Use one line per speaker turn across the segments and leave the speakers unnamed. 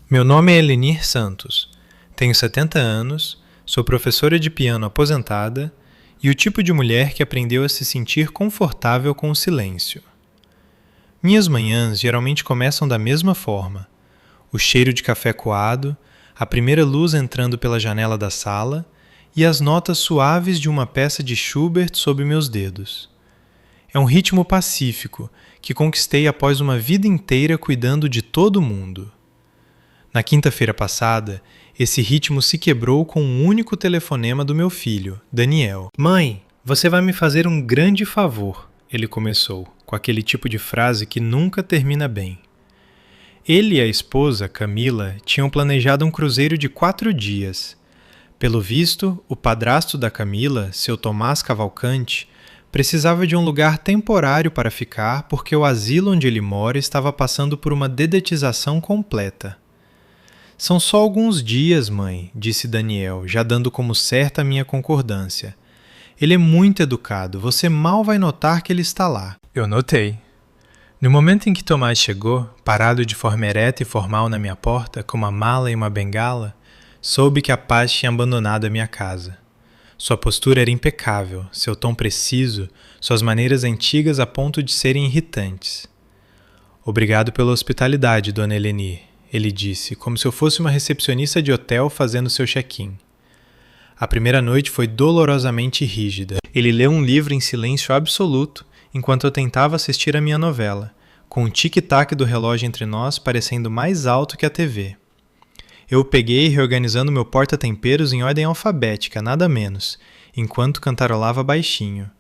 Meu nome é Elenir Santos, tenho 70 anos, sou professora de piano aposentada e o tipo de mulher que aprendeu a se sentir confortável com o silêncio. Minhas manhãs geralmente começam da mesma forma: o cheiro de café coado, a primeira luz entrando pela janela da sala e as notas suaves de uma peça de Schubert sob meus dedos. É um ritmo pacífico que conquistei após uma vida inteira cuidando de todo mundo. Na quinta-feira passada, esse ritmo se quebrou com um único telefonema do meu filho, Daniel. "Mãe, você vai me fazer um grande favor", ele começou, com aquele tipo de frase que nunca termina bem. Ele e a esposa, Camila, tinham planejado um cruzeiro de 4 dias. Pelo visto, o padrasto da Camila, seu Tomás Cavalcante, precisava de um lugar temporário para ficar porque o asilo onde ele mora estava passando por uma dedetização completa. "São só alguns dias, mãe", disse Daniel, já dando como certa a minha concordância. "Ele é muito educado, você mal vai notar que ele está lá." Eu notei. No momento em que Tomás chegou, parado de forma ereta e formal na minha porta, com uma mala e uma bengala, soube que a paz tinha abandonado a minha casa. Sua postura era impecável, seu tom preciso, suas maneiras antigas a ponto de serem irritantes. "Obrigado pela hospitalidade, dona Elenir", ele disse, como se eu fosse uma recepcionista de hotel fazendo seu check-in. A primeira noite foi dolorosamente rígida. Ele leu um livro em silêncio absoluto, enquanto eu tentava assistir a minha novela, com o tic-tac do relógio entre nós parecendo mais alto que a TV. Eu o peguei reorganizando meu porta-temperos em ordem alfabética, nada menos, enquanto cantarolava baixinho.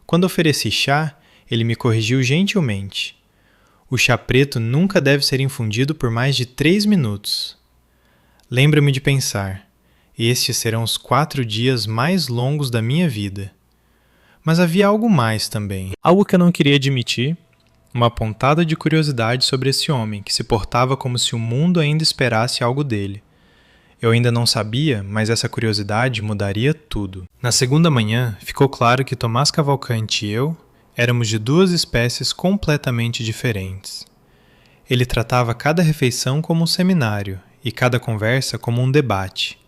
Quando ofereci chá, ele me corrigiu gentilmente. "O chá preto nunca deve ser infundido por mais de 3 minutos. Lembro-me de pensar, estes serão os 4 dias mais longos da minha vida. Mas havia algo mais também. Algo que eu não queria admitir, uma pontada de curiosidade sobre esse homem que se portava como se o mundo ainda esperasse algo dele. Eu ainda não sabia, mas essa curiosidade mudaria tudo. Na segunda manhã, ficou claro que Tomás Cavalcante e eu éramos de 2 espécies completamente diferentes. Ele tratava cada refeição como um seminário e cada conversa como um debate.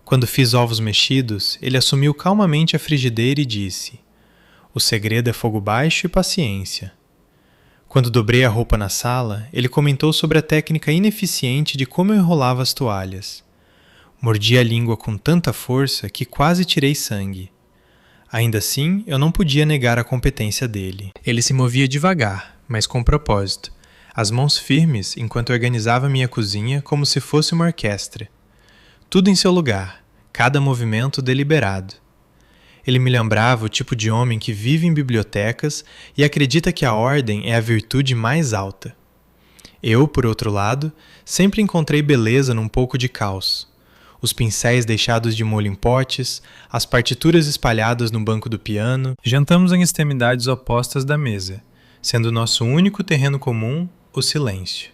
Quando fiz ovos mexidos, ele assumiu calmamente a frigideira e disse: "O segredo é fogo baixo e paciência." Quando dobrei a roupa na sala, ele comentou sobre a técnica ineficiente de como eu enrolava as toalhas. Mordi a língua com tanta força que quase tirei sangue. Ainda assim, eu não podia negar a competência dele. Ele se movia devagar, mas com propósito, as mãos firmes enquanto organizava minha cozinha como se fosse uma orquestra. Tudo em seu lugar, cada movimento deliberado. Ele me lembrava o tipo de homem que vive em bibliotecas e acredita que a ordem é a virtude mais alta. Eu, por outro lado, sempre encontrei beleza num pouco de caos. Os pincéis deixados de molho em potes, as partituras espalhadas no banco do piano. Jantamos em extremidades opostas da mesa, sendo nosso único terreno comum o silêncio.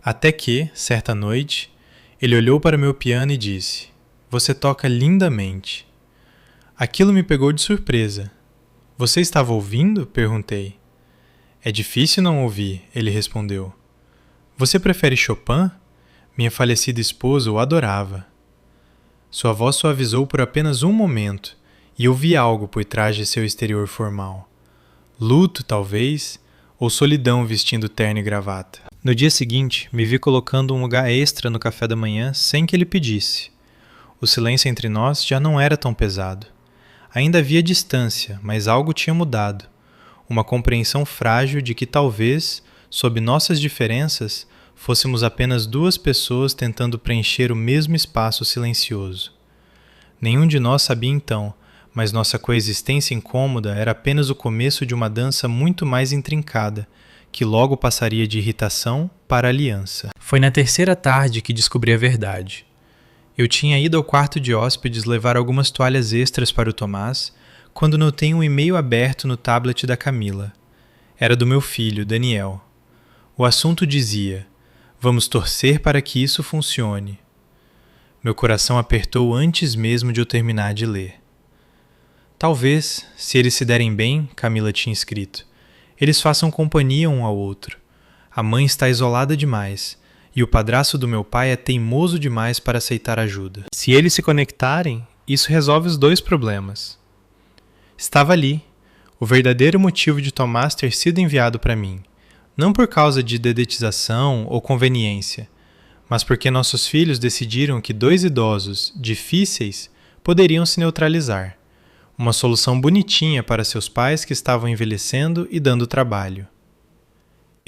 Até que, certa noite, ele olhou para meu piano e disse: "Você toca lindamente." Aquilo me pegou de surpresa. "Você estava ouvindo?" perguntei. "É difícil não ouvir", ele respondeu. "Você prefere Chopin? Minha falecida esposa o adorava." Sua voz suavizou por apenas um momento, e eu vi algo por trás de seu exterior formal. Luto, talvez, ou solidão vestindo terno e gravata. No dia seguinte, me vi colocando um lugar extra no café da manhã sem que ele pedisse. O silêncio entre nós já não era tão pesado. Ainda havia distância, mas algo tinha mudado. Uma compreensão frágil de que talvez, sob nossas diferenças, fôssemos apenas 2 pessoas tentando preencher o mesmo espaço silencioso. Nenhum de nós sabia então, mas nossa coexistência incômoda era apenas o começo de uma dança muito mais intrincada, que logo passaria de irritação para aliança. Foi na terceira tarde que descobri a verdade. Eu tinha ido ao quarto de hóspedes levar algumas toalhas extras para o Tomás, quando notei um e-mail aberto no tablet da Camila. Era do meu filho, Daniel. O assunto dizia: "Vamos torcer para que isso funcione." Meu coração apertou antes mesmo de eu terminar de ler. "Talvez, se eles se derem bem", Camila tinha escrito, "eles façam companhia um ao outro. A mãe está isolada demais, e o padrasto do meu pai é teimoso demais para aceitar ajuda. Se eles se conectarem, isso resolve os dois problemas. Estava ali, o verdadeiro motivo de Tomás ter sido enviado para mim, não por causa de dedetização ou conveniência, mas porque nossos filhos decidiram que dois idosos difíceis poderiam se neutralizar. Uma solução bonitinha para seus pais que estavam envelhecendo e dando trabalho.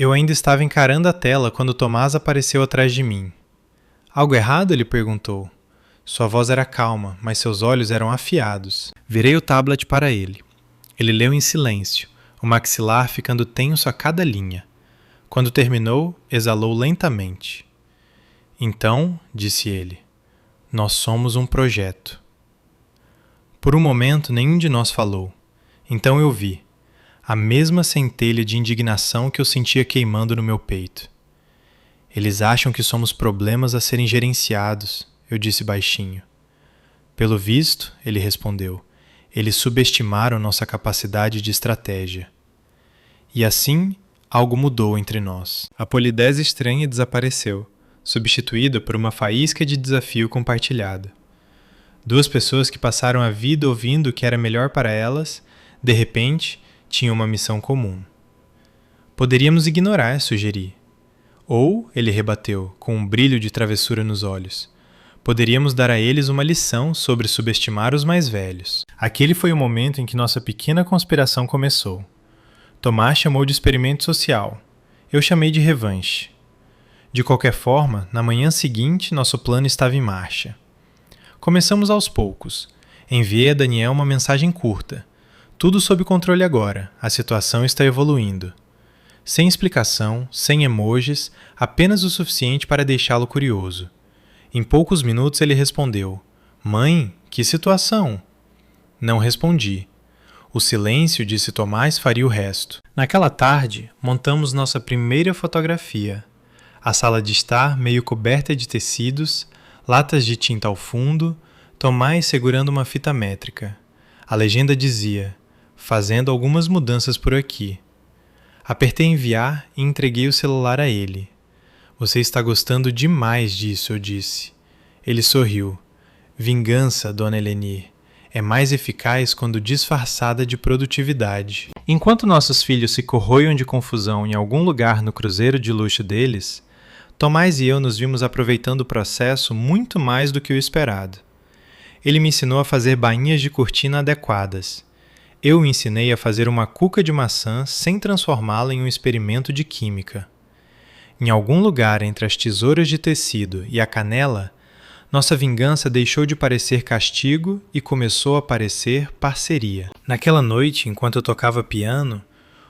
Eu ainda estava encarando a tela quando Tomás apareceu atrás de mim. Algo errado? Ele perguntou. Sua voz era calma, mas seus olhos eram afiados. Virei o tablet para ele. Ele leu em silêncio, o maxilar ficando tenso a cada linha. Quando terminou, exalou lentamente. Então, disse ele, nós somos um projeto. Por um momento, nenhum de nós falou. Então eu vi a mesma centelha de indignação que eu sentia queimando no meu peito. Eles acham que somos problemas a serem gerenciados, eu disse baixinho. Pelo visto, ele respondeu, eles subestimaram nossa capacidade de estratégia. E assim, algo mudou entre nós. A polidez estranha desapareceu, substituída por uma faísca de desafio compartilhado. Duas pessoas que passaram a vida ouvindo o que era melhor para elas, de repente, tinham uma missão comum. Poderíamos ignorar, sugeri. Ou, ele rebateu, com um brilho de travessura nos olhos, poderíamos dar a eles uma lição sobre subestimar os mais velhos. Aquele foi o momento em que nossa pequena conspiração começou. Tomás chamou de experimento social. Eu chamei de revanche. De qualquer forma, na manhã seguinte, nosso plano estava em marcha. Começamos aos poucos. Enviei a Daniel uma mensagem curta. Tudo sob controle agora, a situação está evoluindo. Sem explicação, sem emojis, apenas o suficiente para deixá-lo curioso. Em poucos minutos ele respondeu, Mãe, que situação? Não respondi. O silêncio, disse Tomás, faria o resto. Naquela tarde, montamos nossa primeira fotografia. A sala de estar meio coberta de tecidos, latas de tinta ao fundo, Tomás segurando uma fita métrica. A legenda dizia, fazendo algumas mudanças por aqui. Apertei enviar e entreguei o celular a ele. Você está gostando demais disso, eu disse. Ele sorriu. Vingança, dona Eleni, é mais eficaz quando disfarçada de produtividade. Enquanto nossos filhos se corroiam de confusão em algum lugar no cruzeiro de luxo deles, Tomás e eu nos vimos aproveitando o processo muito mais do que o esperado. Ele me ensinou a fazer bainhas de cortina adequadas. Eu o ensinei a fazer uma cuca de maçã sem transformá-la em um experimento de química. Em algum lugar entre as tesouras de tecido e a canela, nossa vingança deixou de parecer castigo e começou a parecer parceria. Naquela noite, enquanto eu tocava piano,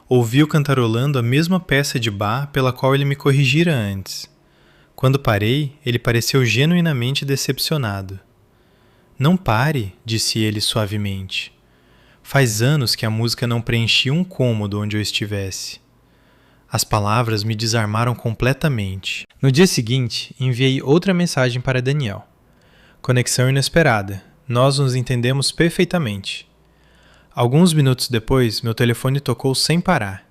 ouvi-o cantarolando a mesma peça de bar pela qual ele me corrigira antes. Quando parei, ele pareceu genuinamente decepcionado. Não pare, disse ele suavemente. Faz anos que a música não preenchia um cômodo onde eu estivesse. As palavras me desarmaram completamente. No dia seguinte, enviei outra mensagem para Daniel. Conexão inesperada. Nós nos entendemos perfeitamente. Alguns minutos depois, meu telefone tocou sem parar.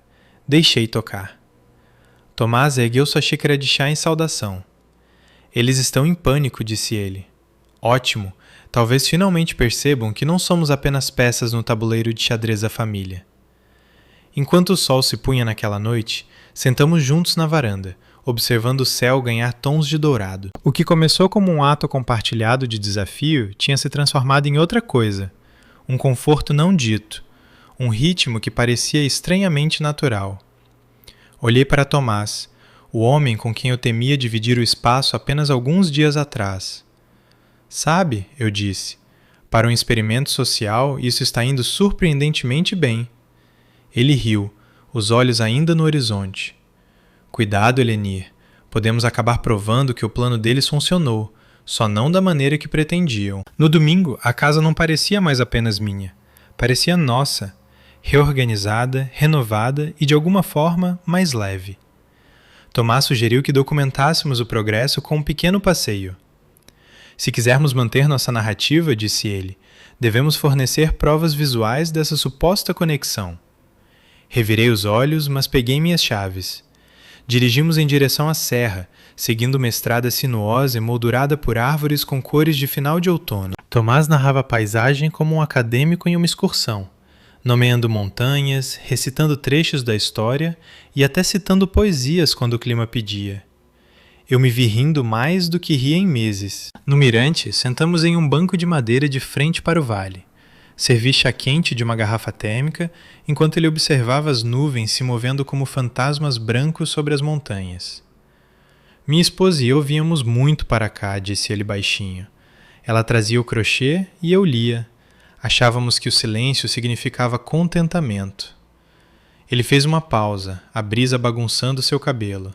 Deixei tocar. Tomás ergueu sua xícara de chá em saudação. Eles estão em pânico, disse ele. Ótimo. Talvez finalmente percebam que não somos apenas peças no tabuleiro de xadrez da família. Enquanto o sol se punha naquela noite, sentamos juntos na varanda, observando o céu ganhar tons de dourado. O que começou como um ato compartilhado de desafio tinha se transformado em outra coisa, um conforto não dito, um ritmo que parecia estranhamente natural. Olhei para Tomás, o homem com quem eu temia dividir o espaço apenas alguns dias atrás. Sabe, eu disse, para um experimento social isso está indo surpreendentemente bem. Ele riu, os olhos ainda no horizonte. Cuidado, Elenir, podemos acabar provando que o plano deles funcionou, só não da maneira que pretendiam. No domingo, a casa não parecia mais apenas minha, parecia nossa, reorganizada, renovada e de alguma forma mais leve. Tomás sugeriu que documentássemos o progresso com um pequeno passeio. Se quisermos manter nossa narrativa, disse ele, devemos fornecer provas visuais dessa suposta conexão. Revirei os olhos, mas peguei minhas chaves. Dirigimos em direção à serra, seguindo uma estrada sinuosa emoldurada por árvores com cores de final de outono. Tomás narrava a paisagem como um acadêmico em uma excursão, nomeando montanhas, recitando trechos da história e até citando poesias quando o clima pedia. Eu me vi rindo mais do que ria em meses. No mirante, sentamos em um banco de madeira de frente para o vale. Servi chá quente de uma garrafa térmica, enquanto ele observava as nuvens se movendo como fantasmas brancos sobre as montanhas. Minha esposa e eu víamos muito para cá, disse ele baixinho. Ela trazia o crochê e eu lia. Achávamos que o silêncio significava contentamento. Ele fez uma pausa, a brisa bagunçando seu cabelo.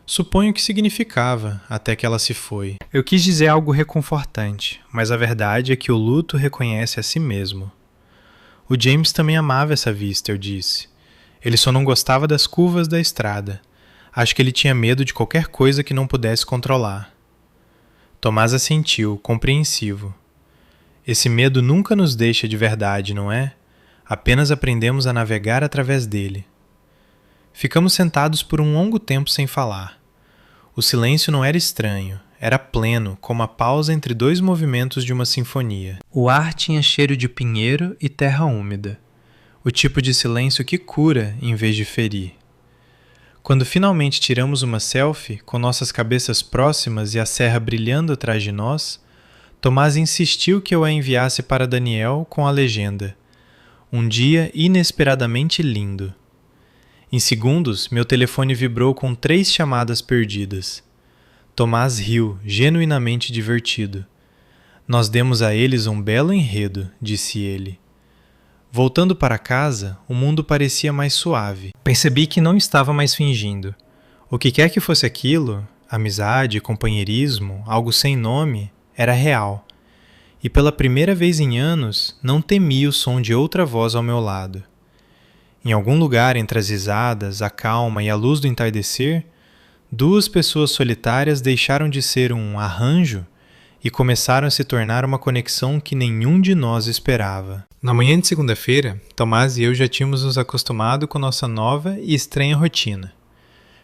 Suponho que significava, até que ela se foi. Eu quis dizer algo reconfortante, mas a verdade é que o luto reconhece a si mesmo. O James também amava essa vista, eu disse. Ele só não gostava das curvas da estrada. Acho que ele tinha medo de qualquer coisa que não pudesse controlar. Tomás assentiu, compreensivo. Esse medo nunca nos deixa de verdade, não é? Apenas aprendemos a navegar através dele. Ficamos sentados por um longo tempo sem falar. O silêncio não era estranho, era pleno, como a pausa entre dois movimentos de uma sinfonia. O ar tinha cheiro de pinheiro e terra úmida. O tipo de silêncio que cura em vez de ferir. Quando finalmente tiramos uma selfie, com nossas cabeças próximas e a serra brilhando atrás de nós, Tomás insistiu que eu a enviasse para Daniel com a legenda: "Um dia inesperadamente lindo." Em segundos, meu telefone vibrou com 3 chamadas perdidas. Tomás riu, genuinamente divertido. "Nós demos a eles um belo enredo", disse ele. Voltando para casa, o mundo parecia mais suave. Percebi que não estava mais fingindo. O que quer que fosse aquilo, amizade, companheirismo, algo sem nome, era real. E pela primeira vez em anos, não temi o som de outra voz ao meu lado. Em algum lugar entre as risadas, a calma e a luz do entardecer, 2 pessoas solitárias deixaram de ser um arranjo e começaram a se tornar uma conexão que nenhum de nós esperava. Na manhã de segunda-feira, Tomás e eu já tínhamos nos acostumado com nossa nova e estranha rotina.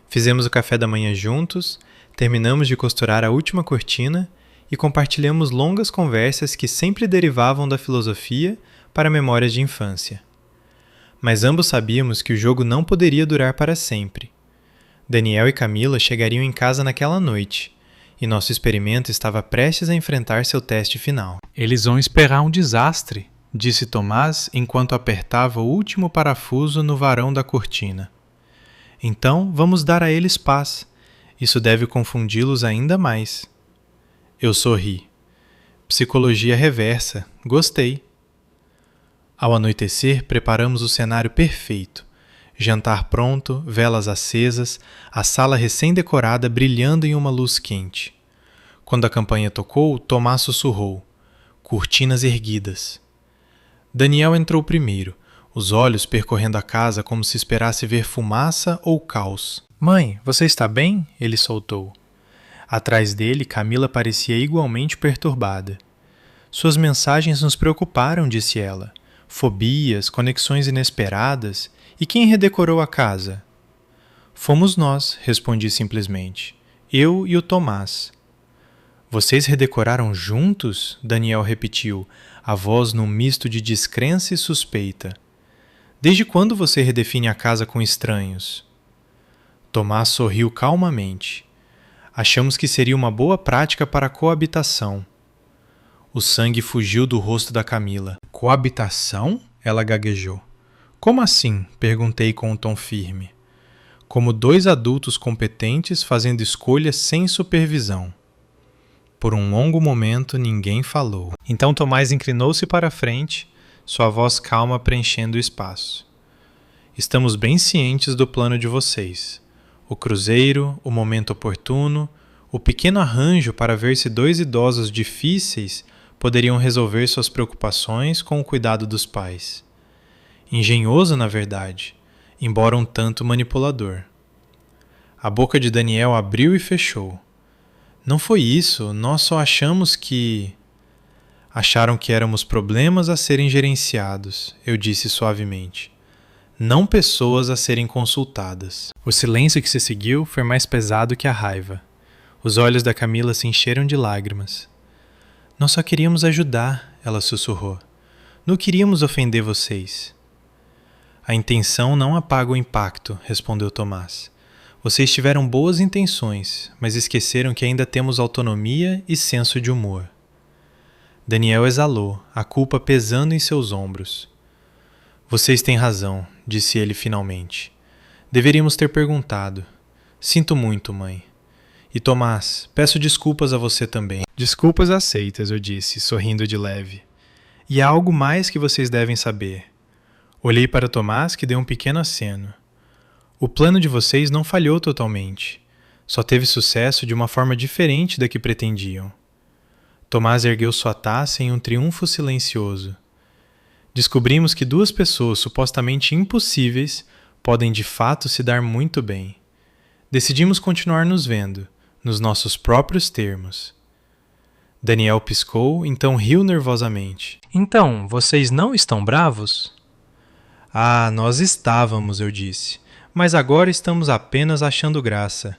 Fizemos o café da manhã juntos, terminamos de costurar a última cortina e compartilhamos longas conversas que sempre derivavam da filosofia para memórias de infância. Mas ambos sabíamos que o jogo não poderia durar para sempre. Daniel e Camila chegariam em casa naquela noite, e nosso experimento estava prestes a enfrentar seu teste final. "Eles vão esperar um desastre", disse Tomás enquanto apertava o último parafuso no varão da cortina. "Então vamos dar a eles paz. Isso deve confundi-los ainda mais." Eu sorri. Psicologia reversa. Gostei. Ao anoitecer, preparamos o cenário perfeito. Jantar pronto, velas acesas, a sala recém-decorada brilhando em uma luz quente. Quando a campainha tocou, Tomás sussurrou: "Cortinas erguidas." Daniel entrou primeiro, os olhos percorrendo a casa como se esperasse ver fumaça ou caos. "Mãe, você está bem?" ele soltou. Atrás dele, Camila parecia igualmente perturbada. "Suas mensagens nos preocuparam", disse ela. "Fobias, conexões inesperadas. E quem redecorou a casa?" "Fomos nós", respondi simplesmente. "Eu e o Tomás." "Vocês redecoraram juntos?" Daniel repetiu, a voz num misto de descrença e suspeita. "Desde quando você redefine a casa com estranhos?" Tomás sorriu calmamente. "Achamos que seria uma boa prática para a coabitação." O sangue fugiu do rosto da Camila. "Coabitação?" ela gaguejou. "Como assim?" perguntei com um tom firme. "Como 2 adultos competentes fazendo escolhas sem supervisão." Por um longo momento ninguém falou. Então Tomás inclinou-se para a frente, sua voz calma preenchendo o espaço. "Estamos bem cientes do plano de vocês. O cruzeiro, o momento oportuno, o pequeno arranjo para ver se 2 idosos difíceis poderiam resolver suas preocupações com o cuidado dos pais. Engenhoso, na verdade, embora um tanto manipulador." A boca de Daniel abriu e fechou. "Não foi isso, nós só achamos que..." "Acharam que éramos problemas a serem gerenciados", eu disse suavemente. "Não pessoas a serem consultadas." O silêncio que se seguiu foi mais pesado que a raiva. Os olhos da Camila se encheram de lágrimas. Nós só queríamos ajudar, ela sussurrou. Não queríamos ofender vocês. A intenção não apaga o impacto, respondeu Tomás. Vocês tiveram boas intenções, mas esqueceram que ainda temos autonomia e senso de humor. Daniel exalou, a culpa pesando em seus ombros. Vocês têm razão, disse ele finalmente. Deveríamos ter perguntado. Sinto muito, mãe. E Tomás, peço desculpas a você também. Desculpas aceitas, eu disse, sorrindo de leve. E há algo mais que vocês devem saber. Olhei para Tomás, que deu um pequeno aceno. O plano de vocês não falhou totalmente. Só teve sucesso de uma forma diferente da que pretendiam. Tomás ergueu sua taça em um triunfo silencioso. Descobrimos que duas pessoas supostamente impossíveis podem de fato se dar muito bem. Decidimos continuar nos vendo, nos nossos próprios termos. Daniel piscou, então riu nervosamente. Então, vocês não estão bravos? Ah, nós estávamos, eu disse. Mas agora estamos apenas achando graça.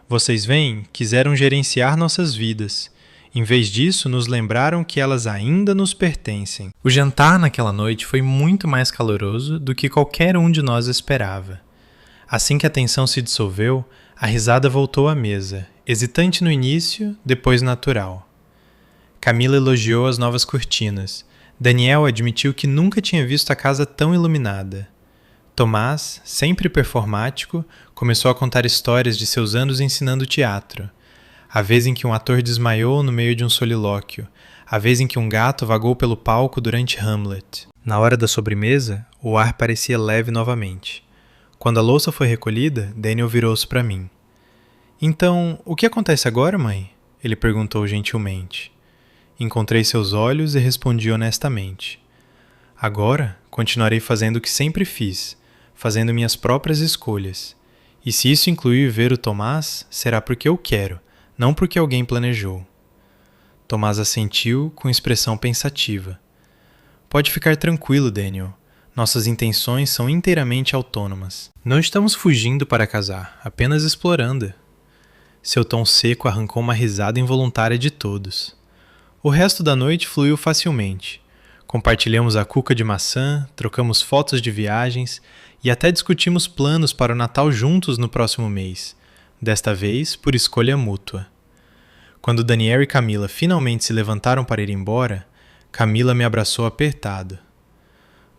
Vocês veem, quiseram gerenciar nossas vidas. Em vez disso, nos lembraram que elas ainda nos pertencem. O jantar naquela noite foi muito mais caloroso do que qualquer um de nós esperava. Assim que a tensão se dissolveu, a risada voltou à mesa, hesitante no início, depois natural. Camila elogiou as novas cortinas. Daniel admitiu que nunca tinha visto a casa tão iluminada. Tomás, sempre performático, começou a contar histórias de seus anos ensinando teatro. A vez em que um ator desmaiou no meio de um solilóquio. A vez em que um gato vagou pelo palco durante Hamlet. Na hora da sobremesa, o ar parecia leve novamente. Quando a louça foi recolhida, Daniel virou-se para mim. Então, o que acontece agora, mãe? Ele perguntou gentilmente. Encontrei seus olhos e respondi honestamente. Agora, continuarei fazendo o que sempre fiz, fazendo minhas próprias escolhas. E se isso incluir ver o Tomás, será porque eu quero, não porque alguém planejou. Tomás assentiu com expressão pensativa. Pode ficar tranquilo, Daniel. Nossas intenções são inteiramente autônomas. Não estamos fugindo para casar, apenas explorando. Seu tom seco arrancou uma risada involuntária de todos. O resto da noite fluiu facilmente. Compartilhamos a cuca de maçã, trocamos fotos de viagens e até discutimos planos para o Natal juntos no próximo mês, desta vez por escolha mútua. Quando Daniel e Camila finalmente se levantaram para ir embora, Camila me abraçou apertado.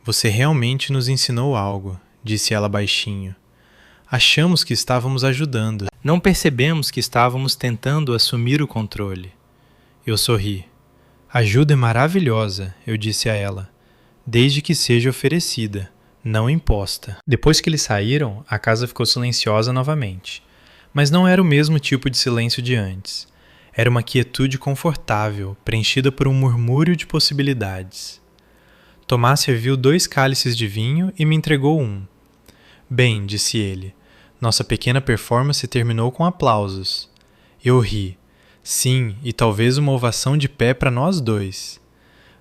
Você realmente nos ensinou algo, disse ela baixinho. Achamos que estávamos ajudando. Não percebemos que estávamos tentando assumir o controle. Eu sorri. Ajuda é maravilhosa, eu disse a ela, desde que seja oferecida, não imposta. Depois que eles saíram, a casa ficou silenciosa novamente. Mas não era o mesmo tipo de silêncio de antes. Era uma quietude confortável, preenchida por um murmúrio de possibilidades. Tomás serviu 2 cálices de vinho e me entregou um. Bem, disse ele, nossa pequena performance terminou com aplausos. Eu ri. Sim, e talvez uma ovação de pé para nós dois.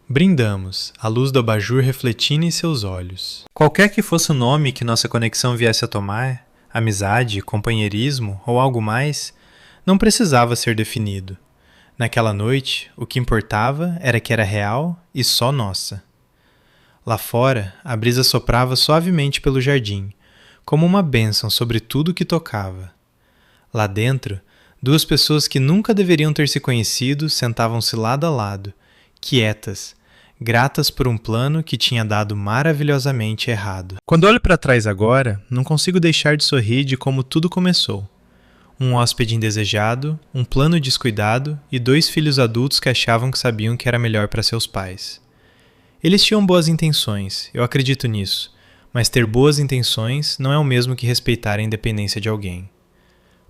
Brindamos, a luz do abajur refletindo em seus olhos. Qualquer que fosse o nome que nossa conexão viesse a tomar, amizade, companheirismo ou algo mais, não precisava ser definido. Naquela noite, o que importava era que era real e só nossa. Lá fora, a brisa soprava suavemente pelo jardim, como uma bênção sobre tudo que tocava. Lá dentro, 2 pessoas que nunca deveriam ter se conhecido sentavam-se lado a lado, quietas, gratas por um plano que tinha dado maravilhosamente errado. Quando olho para trás agora, não consigo deixar de sorrir de como tudo começou. Um hóspede indesejado, um plano descuidado e 2 filhos adultos que achavam que sabiam que era melhor para seus pais. Eles tinham boas intenções, eu acredito nisso, mas ter boas intenções não é o mesmo que respeitar a independência de alguém.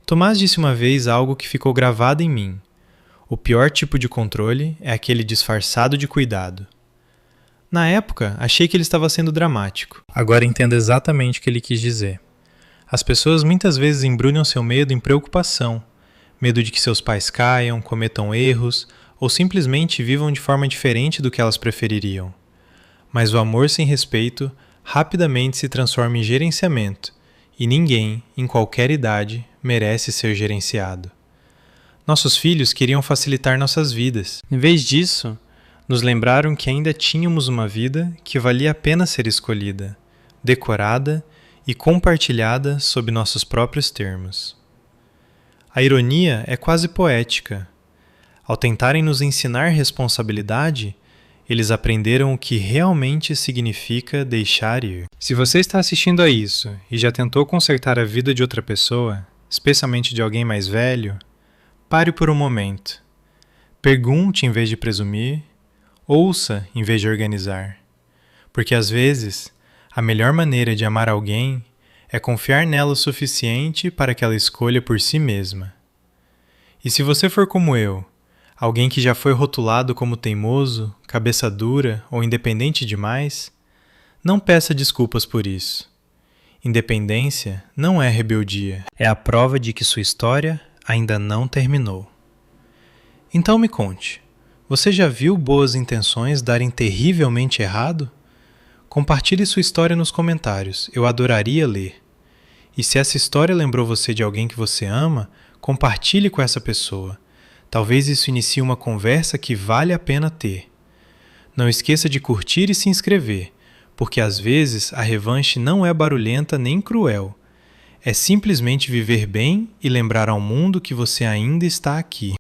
Tomás disse uma vez algo que ficou gravado em mim. O pior tipo de controle é aquele disfarçado de cuidado. Na época, achei que ele estava sendo dramático. Agora entendo exatamente o que ele quis dizer. As pessoas muitas vezes embrulham seu medo em preocupação. Medo de que seus pais caiam, cometam erros, ou simplesmente vivam de forma diferente do que elas prefeririam. Mas o amor sem respeito rapidamente se transforma em gerenciamento, e ninguém, em qualquer idade, merece ser gerenciado. Nossos filhos queriam facilitar nossas vidas. Em vez disso, nos lembraram que ainda tínhamos uma vida que valia a pena ser escolhida, decorada e compartilhada sob nossos próprios termos. A ironia é quase poética. Ao tentarem nos ensinar responsabilidade, eles aprenderam o que realmente significa deixar ir. Se você está assistindo a isso e já tentou consertar a vida de outra pessoa, especialmente de alguém mais velho, pare por um momento. Pergunte em vez de presumir, ouça em vez de organizar. Porque às vezes, a melhor maneira de amar alguém é confiar nela o suficiente para que ela escolha por si mesma. E se você for como eu, alguém que já foi rotulado como teimoso, cabeça dura ou independente demais, não peça desculpas por isso. Independência não é rebeldia, é a prova de que sua história ainda não terminou. Então me conte, você já viu boas intenções darem terrivelmente errado? Compartilhe sua história nos comentários, eu adoraria ler. E se essa história lembrou você de alguém que você ama, compartilhe com essa pessoa. Talvez isso inicie uma conversa que vale a pena ter. Não esqueça de curtir e se inscrever, porque às vezes a revanche não é barulhenta nem cruel. É simplesmente viver bem e lembrar ao mundo que você ainda está aqui.